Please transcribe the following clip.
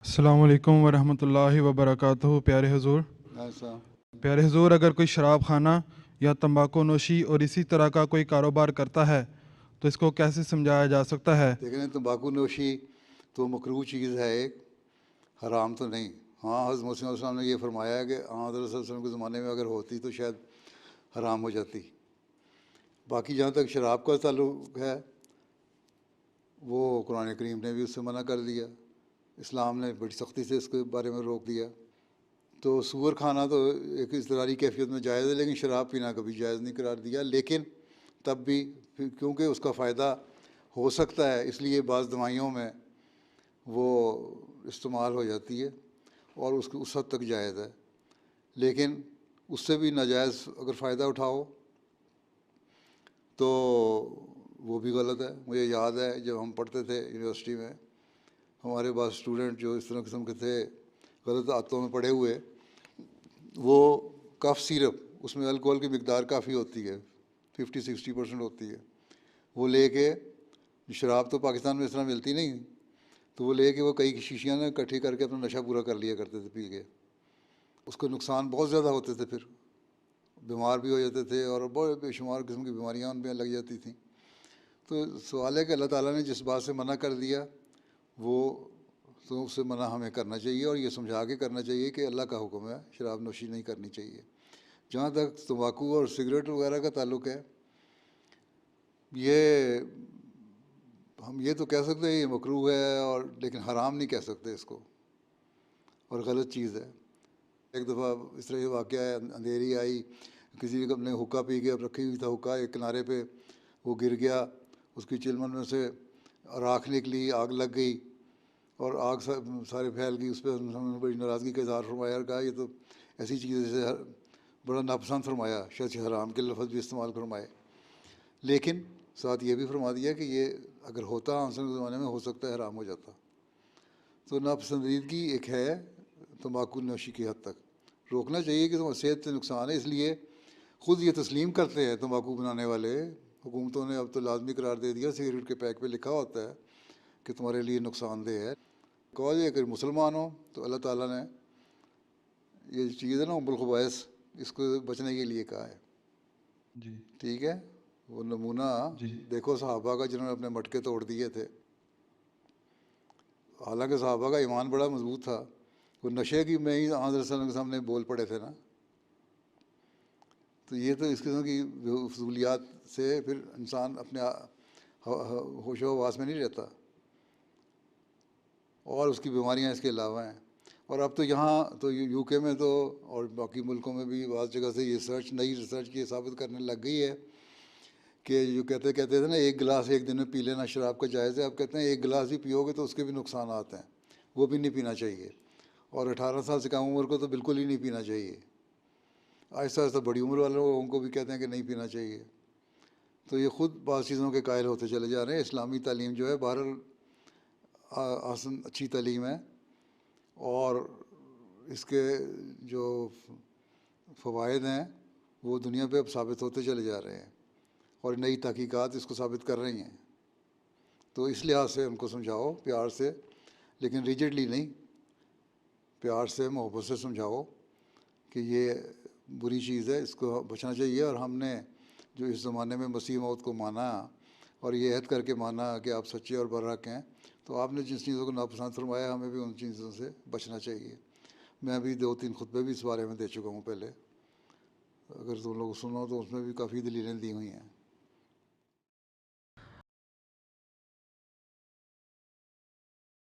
السلام علیکم ورحمۃ اللہ وبرکاتہ۔ پیارے حضور، ایسا پیارے حضور، اگر کوئی شراب خانہ یا تمباکو نوشی اور اسی طرح کا کوئی کاروبار کرتا ہے تو اس کو کیسے سمجھایا جا سکتا ہے؟ دیکھیں، تمباکو نوشی تو مکروہ چیز ہے، ایک حرام تو نہیں۔ ہاں، حضرت مسلم علیہ السلام نے یہ فرمایا ہے کہ حضرت صلی اللہ علیہ وسلم کے زمانے میں اگر ہوتی تو شاید حرام ہو جاتی۔ باقی جہاں تک شراب کا تعلق ہے، وہ قرآن کریم نے بھی اس سے منع کر دیا، اسلام نے بڑی سختی سے اس کے بارے میں روک دیا۔ تو سور کھانا تو ایک اضطراری کیفیت میں جائز ہے، لیکن شراب پینا کبھی جائز نہیں قرار دیا۔ لیکن تب بھی کیونکہ اس کا فائدہ ہو سکتا ہے، اس لیے بعض دوائیوں میں وہ استعمال ہو جاتی ہے اور اس حد تک جائز ہے۔ لیکن اس سے بھی ناجائز اگر فائدہ اٹھاؤ تو وہ بھی غلط ہے۔ مجھے یاد ہے جب ہم پڑھتے تھے یونیورسٹی میں، ہمارے بعض اسٹوڈنٹ جو اس طرح قسم کے تھے، غلط عادتوں میں پڑے ہوئے، وہ کف سیرپ، اس میں الکوہل کی مقدار کافی ہوتی ہے، 50-60% ہوتی ہے، وہ لے کے، شراب تو پاکستان میں اس طرح ملتی نہیں، تو وہ لے کے وہ کئی شیشیاں نے اکٹھی کر کے اپنا نشہ پورا کر لیا کرتے تھے پی کے۔ اس کو نقصان بہت زیادہ ہوتے تھے، پھر بیمار بھی ہو جاتے تھے اور بہت بے شمار قسم کی بیماریاں ان پہ لگ جاتی تھیں۔ تو سوال ہے کہ اللہ تعالیٰ نے جس بات سے منع کر دیا وہ تو اس سے منع ہمیں کرنا چاہیے، اور یہ سمجھا کے کرنا چاہیے کہ اللہ کا حکم ہے، شراب نوشی نہیں کرنی چاہیے۔ جہاں تک تمباکو اور سگریٹ وغیرہ کا تعلق ہے، یہ ہم یہ تو کہہ سکتے ہیں یہ مکروہ ہے، اور لیکن حرام نہیں کہہ سکتے اس کو، اور غلط چیز ہے۔ ایک دفعہ اس طرح یہ واقعہ ہے، اندھیری آئی، کسی نے اپنے حقہ پی کے رکھی ہوئی تھا، حقہ ایک کنارے پہ، وہ گر گیا، اس کی چلمن میں سے راکھ نکلی، آگ لگ گئی، اور آگ سارے پھیل گئی۔ اس پہ ہم نے بڑی ناراضگی کا اظہار فرمایا اور کہا یہ تو ایسی چیز ہے جیسے بڑا ناپسند فرمایا، شاید حرام کے لفظ بھی استعمال فرمائے، لیکن ساتھ یہ بھی فرما دیا کہ یہ اگر ہوتا ہم کے زمانے میں ہو سکتا ہے حرام ہو جاتا۔ تو ناپسندیدگی ایک ہے تمباکو نوشی کی حد تک، روکنا چاہیے کہ صحت سے نقصان ہے، اس لیے خود یہ تسلیم کرتے ہیں تمباکو بنانے والے، حکومتوں نے اب تو لازمی قرار دے دیا، سگریٹ کے پیک پہ لکھا ہوتا ہے کہ تمہارے لیے نقصان دہ ہے۔ کہا جائے اگر مسلمان ہو تو اللہ تعالیٰ نے یہ چیز ہے نا ام الخبائث، اس کو بچنے کے لیے کہا ہے۔ جی ٹھیک ہے، وہ نمونہ جی دیکھو صحابہ کا جنہوں نے اپنے مٹکے توڑ دیے تھے، حالانکہ صحابہ کا ایمان بڑا مضبوط تھا، وہ نشے کی میں ہی حضرت صلی اللہ علیہ وسلم کے سامنے بول پڑے تھے نا۔ تو یہ تو اس قسم کی فضولیات سے پھر انسان اپنے ہوش و حواس میں نہیں رہتا، اور اس کی بیماریاں اس کے علاوہ ہیں۔ اور اب تو یہاں تو یو کے میں تو اور باقی ملکوں میں بھی بعض جگہ سے یہ نئی ریسرچ یہ ثابت کرنے لگ گئی ہے کہ جو کہتے تھے نا ایک گلاس ایک دن میں پی لینا شراب کا جائز ہے، اب کہتے ہیں ایک گلاس بھی پیو گے تو اس کے بھی نقصانات ہیں، وہ بھی نہیں پینا چاہیے، اور 18 سال سے کم عمر کو تو بالکل ہی نہیں پینا چاہیے۔ آہستہ آہستہ بڑی عمر والوں لوگوں کو بھی کہتے ہیں کہ نہیں پینا چاہیے۔ تو یہ خود بعض چیزوں کے قائل ہوتے چلے جا رہے ہیں۔ اسلامی تعلیم جو ہے بہرحال آسن اچھی تعلیم ہے، اور اس کے جو فوائد ہیں وہ دنیا پہ اب ثابت ہوتے چلے جا رہے ہیں، اور نئی تحقیقات اس کو ثابت کر رہی ہیں۔ تو اس لحاظ سے ان کو سمجھاؤ پیار سے، لیکن ریجڈلی نہیں، پیار سے محبت سے سمجھاؤ کہ یہ بری چیز ہے، اس کو بچنا چاہیے۔ اور ہم نے جو اس زمانے میں مسیح موت کو مانا اور یہ عہد کر کے مانا کہ آپ سچے اور برحق ہیں، تو آپ نے جس چیزوں کو ناپسند فرمایا ہمیں بھی ان چیزوں سے بچنا چاہیے۔ میں بھی 2-3 خطبے بھی اس بارے میں دے چکا ہوں پہلے، اگر تم لوگ سنو تو اس میں بھی کافی دلیلیں دی ہوئی ہیں۔